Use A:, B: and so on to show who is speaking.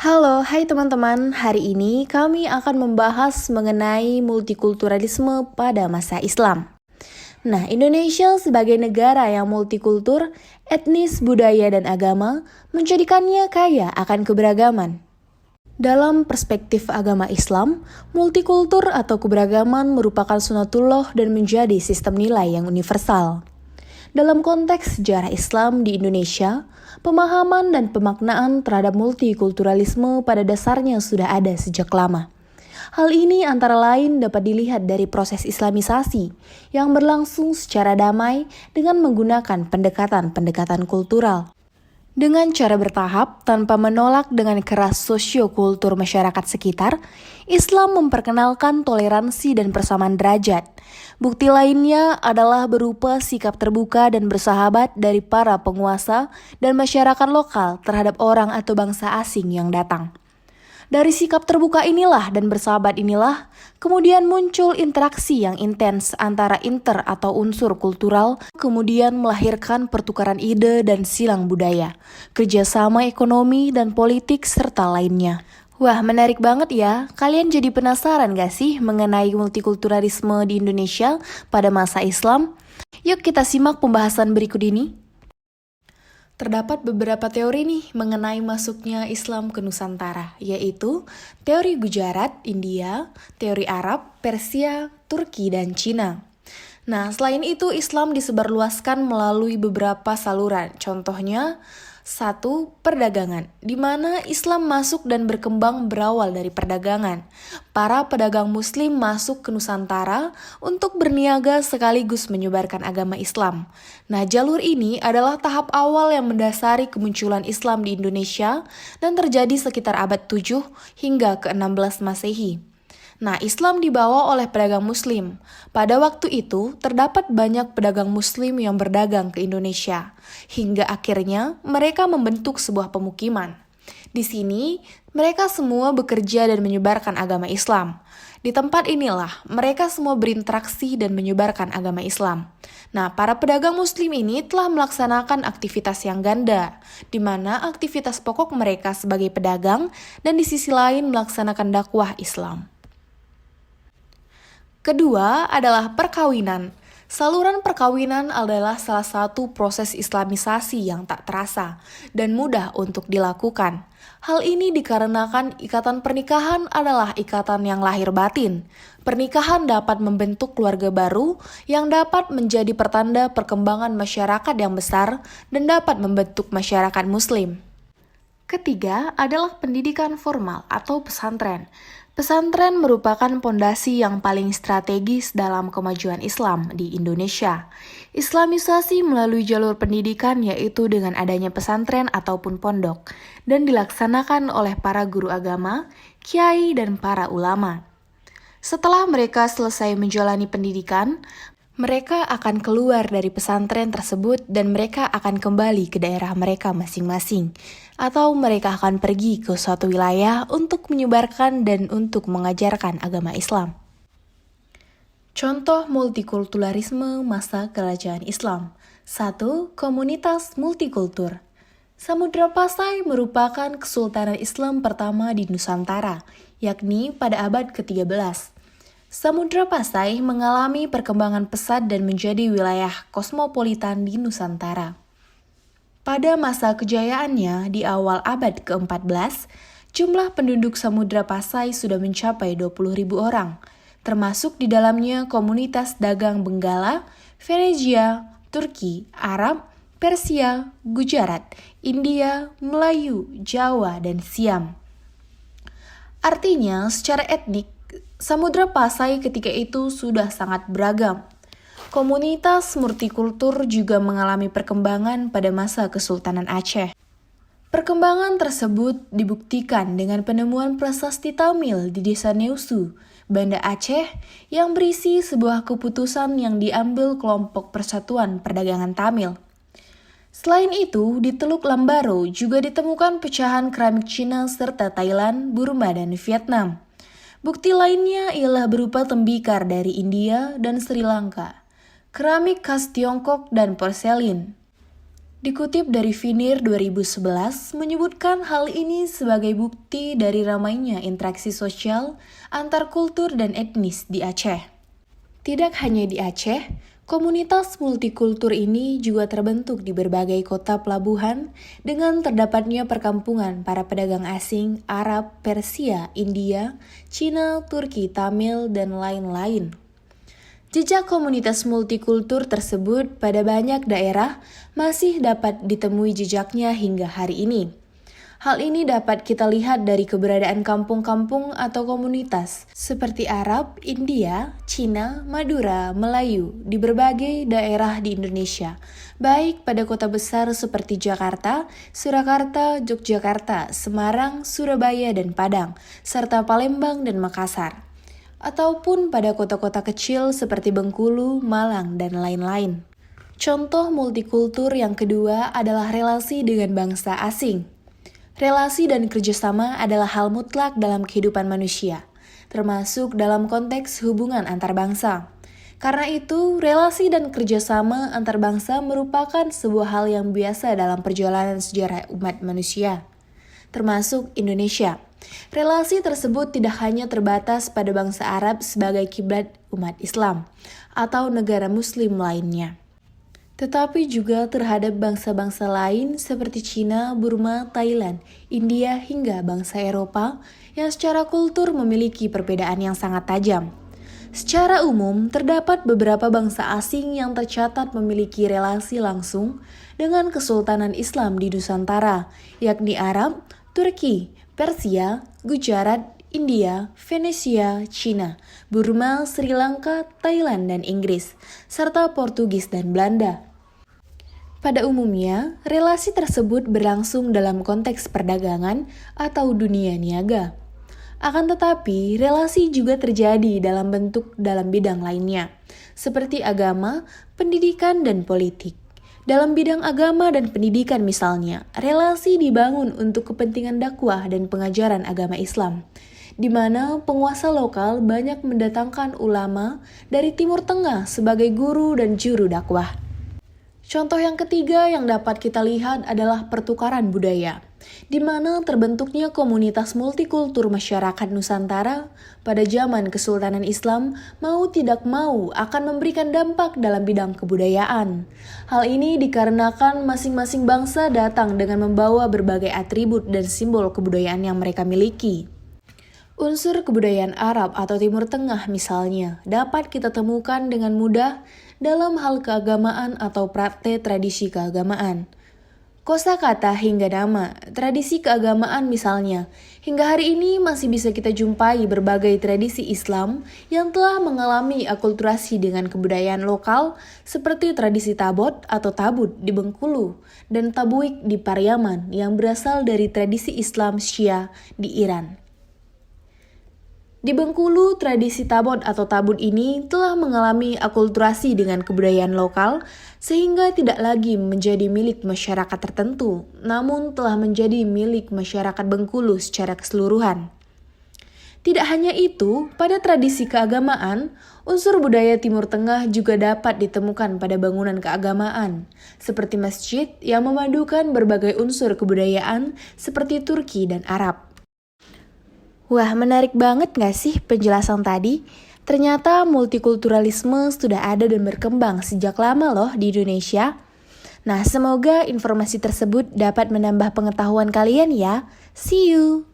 A: Hai teman-teman. Hari ini kami akan membahas mengenai multikulturalisme pada masa Islam. Nah, Indonesia sebagai negara yang multikultur, etnis, budaya, dan agama menjadikannya kaya akan keberagaman. Dalam perspektif agama Islam, multikultur atau keberagaman merupakan sunatullah dan menjadi sistem nilai yang universal. Dalam konteks sejarah Islam di Indonesia, pemahaman dan pemaknaan terhadap multikulturalisme pada dasarnya sudah ada sejak lama. Hal ini antara lain dapat dilihat dari proses Islamisasi yang berlangsung secara damai dengan menggunakan pendekatan-pendekatan kultural. Dengan cara bertahap, tanpa menolak dengan keras sosio-kultur masyarakat sekitar, Islam memperkenalkan toleransi dan persamaan derajat. Bukti lainnya adalah berupa sikap terbuka dan bersahabat dari para penguasa dan masyarakat lokal terhadap orang atau bangsa asing yang datang. Dari sikap terbuka inilah dan bersahabat inilah, kemudian muncul interaksi yang intens antara atau unsur kultural, kemudian melahirkan pertukaran ide dan silang budaya, kerjasama ekonomi dan politik, serta lainnya. Wah, menarik banget ya. Kalian jadi penasaran gak sih mengenai multikulturalisme di Indonesia pada masa Islam? Yuk kita simak pembahasan berikut ini. Terdapat beberapa teori nih mengenai masuknya Islam ke Nusantara, yaitu teori Gujarat, India, teori Arab, Persia, Turki, dan Cina. Nah, selain itu Islam disebarluaskan melalui beberapa saluran, contohnya 1. Perdagangan, di mana Islam masuk dan berkembang berawal dari perdagangan. Para pedagang muslim masuk ke Nusantara untuk berniaga sekaligus menyebarkan agama Islam. Nah, jalur ini adalah tahap awal yang mendasari kemunculan Islam di Indonesia dan terjadi sekitar abad 7 hingga ke-16 Masehi. Nah, Islam dibawa oleh pedagang muslim. Pada waktu itu, terdapat banyak pedagang muslim yang berdagang ke Indonesia. Hingga akhirnya, mereka membentuk sebuah pemukiman. Di sini, mereka semua bekerja dan menyebarkan agama Islam. Di tempat inilah, mereka semua berinteraksi dan menyebarkan agama Islam. Nah, para pedagang muslim ini telah melaksanakan aktivitas yang ganda, di mana aktivitas pokok mereka sebagai pedagang dan di sisi lain melaksanakan dakwah Islam. Kedua adalah perkawinan. Saluran perkawinan adalah salah satu proses Islamisasi yang tak terasa dan mudah untuk dilakukan. Hal ini dikarenakan ikatan pernikahan adalah ikatan yang lahir batin. Pernikahan dapat membentuk keluarga baru yang dapat menjadi pertanda perkembangan masyarakat yang besar dan dapat membentuk masyarakat muslim. Ketiga adalah pendidikan formal atau pesantren. Pesantren merupakan pondasi yang paling strategis dalam kemajuan Islam di Indonesia. Islamisasi melalui jalur pendidikan yaitu dengan adanya pesantren ataupun pondok dan dilaksanakan oleh para guru agama, kiai, dan para ulama. Setelah mereka selesai menjalani pendidikan, mereka akan keluar dari pesantren tersebut dan mereka akan kembali ke daerah mereka masing-masing. Atau mereka akan pergi ke suatu wilayah untuk menyebarkan dan untuk mengajarkan agama Islam. Contoh multikulturalisme masa kerajaan Islam. 1. Komunitas multikultur. Samudra Pasai merupakan kesultanan Islam pertama di Nusantara, yakni pada abad ke-13. Samudra Pasai mengalami perkembangan pesat dan menjadi wilayah kosmopolitan di Nusantara. Pada masa kejayaannya di awal abad ke-14, jumlah penduduk Samudra Pasai sudah mencapai 20.000 orang, termasuk di dalamnya komunitas dagang Benggala, Venezia, Turki, Arab, Persia, Gujarat, India, Melayu, Jawa, dan Siam. Artinya, secara etnik, Samudra Pasai ketika itu sudah sangat beragam. Komunitas multikultur juga mengalami perkembangan pada masa Kesultanan Aceh. Perkembangan tersebut dibuktikan dengan penemuan prasasti Tamil di Desa Neusu, Banda Aceh, yang berisi sebuah keputusan yang diambil kelompok Persatuan Perdagangan Tamil. Selain itu, di Teluk Lambaro juga ditemukan pecahan keramik Cina serta Thailand, Burma, dan Vietnam. Bukti lainnya ialah berupa tembikar dari India dan Sri Lanka, keramik khas Tiongkok, dan porselin. Dikutip dari Finir 2011, menyebutkan hal ini sebagai bukti dari ramainya interaksi sosial antar kultur dan etnis di Aceh. Tidak hanya di Aceh, komunitas multikultur ini juga terbentuk di berbagai kota pelabuhan dengan terdapatnya perkampungan para pedagang asing, Arab, Persia, India, Cina, Turki, Tamil, dan lain-lain. Jejak komunitas multikultur tersebut pada banyak daerah masih dapat ditemui jejaknya hingga hari ini. Hal ini dapat kita lihat dari keberadaan kampung-kampung atau komunitas seperti Arab, India, Cina, Madura, Melayu di berbagai daerah di Indonesia, baik pada kota besar seperti Jakarta, Surakarta, Yogyakarta, Semarang, Surabaya, dan Padang, serta Palembang dan Makassar, ataupun pada kota-kota kecil seperti Bengkulu, Malang, dan lain-lain. Contoh multikultur yang kedua adalah relasi dengan bangsa asing. Relasi dan kerjasama adalah hal mutlak dalam kehidupan manusia, termasuk dalam konteks hubungan antar bangsa. Karena itu, relasi dan kerjasama antar bangsa merupakan sebuah hal yang biasa dalam perjalanan sejarah umat manusia, termasuk Indonesia. Relasi tersebut tidak hanya terbatas pada bangsa Arab sebagai kiblat umat Islam atau negara Muslim lainnya, tetapi juga terhadap bangsa-bangsa lain seperti Cina, Burma, Thailand, India, hingga bangsa Eropa yang secara kultur memiliki perbedaan yang sangat tajam. Secara umum, terdapat beberapa bangsa asing yang tercatat memiliki relasi langsung dengan Kesultanan Islam di Nusantara, yakni Arab, Turki, Persia, Gujarat, India, Venesia, Cina, Burma, Sri Lanka, Thailand, dan Inggris, serta Portugis dan Belanda. Pada umumnya, relasi tersebut berlangsung dalam konteks perdagangan atau dunia niaga. Akan tetapi, relasi juga terjadi dalam bidang lainnya, seperti agama, pendidikan, dan politik. Dalam bidang agama dan pendidikan misalnya, relasi dibangun untuk kepentingan dakwah dan pengajaran agama Islam, di mana penguasa lokal banyak mendatangkan ulama dari Timur Tengah sebagai guru dan juru dakwah. Contoh yang ketiga yang dapat kita lihat adalah pertukaran budaya, di mana terbentuknya komunitas multikultur masyarakat Nusantara pada zaman Kesultanan Islam mau tidak mau akan memberikan dampak dalam bidang kebudayaan. Hal ini dikarenakan masing-masing bangsa datang dengan membawa berbagai atribut dan simbol kebudayaan yang mereka miliki. Unsur kebudayaan Arab atau Timur Tengah misalnya dapat kita temukan dengan mudah dalam hal keagamaan atau praktek tradisi keagamaan. Kosakata hingga nama, tradisi keagamaan misalnya, hingga hari ini masih bisa kita jumpai berbagai tradisi Islam yang telah mengalami akulturasi dengan kebudayaan lokal seperti tradisi tabot atau tabut di Bengkulu dan tabuik di Pariaman yang berasal dari tradisi Islam Syiah di Iran. Di Bengkulu, tradisi tabot atau tabut ini telah mengalami akulturasi dengan kebudayaan lokal sehingga tidak lagi menjadi milik masyarakat tertentu, namun telah menjadi milik masyarakat Bengkulu secara keseluruhan. Tidak hanya itu, pada tradisi keagamaan, unsur budaya Timur Tengah juga dapat ditemukan pada bangunan keagamaan, seperti masjid yang memadukan berbagai unsur kebudayaan seperti Turki dan Arab. Wah, menarik banget gak sih penjelasan tadi? Ternyata multikulturalisme sudah ada dan berkembang sejak lama loh di Indonesia. Nah, semoga informasi tersebut dapat menambah pengetahuan kalian ya. See you!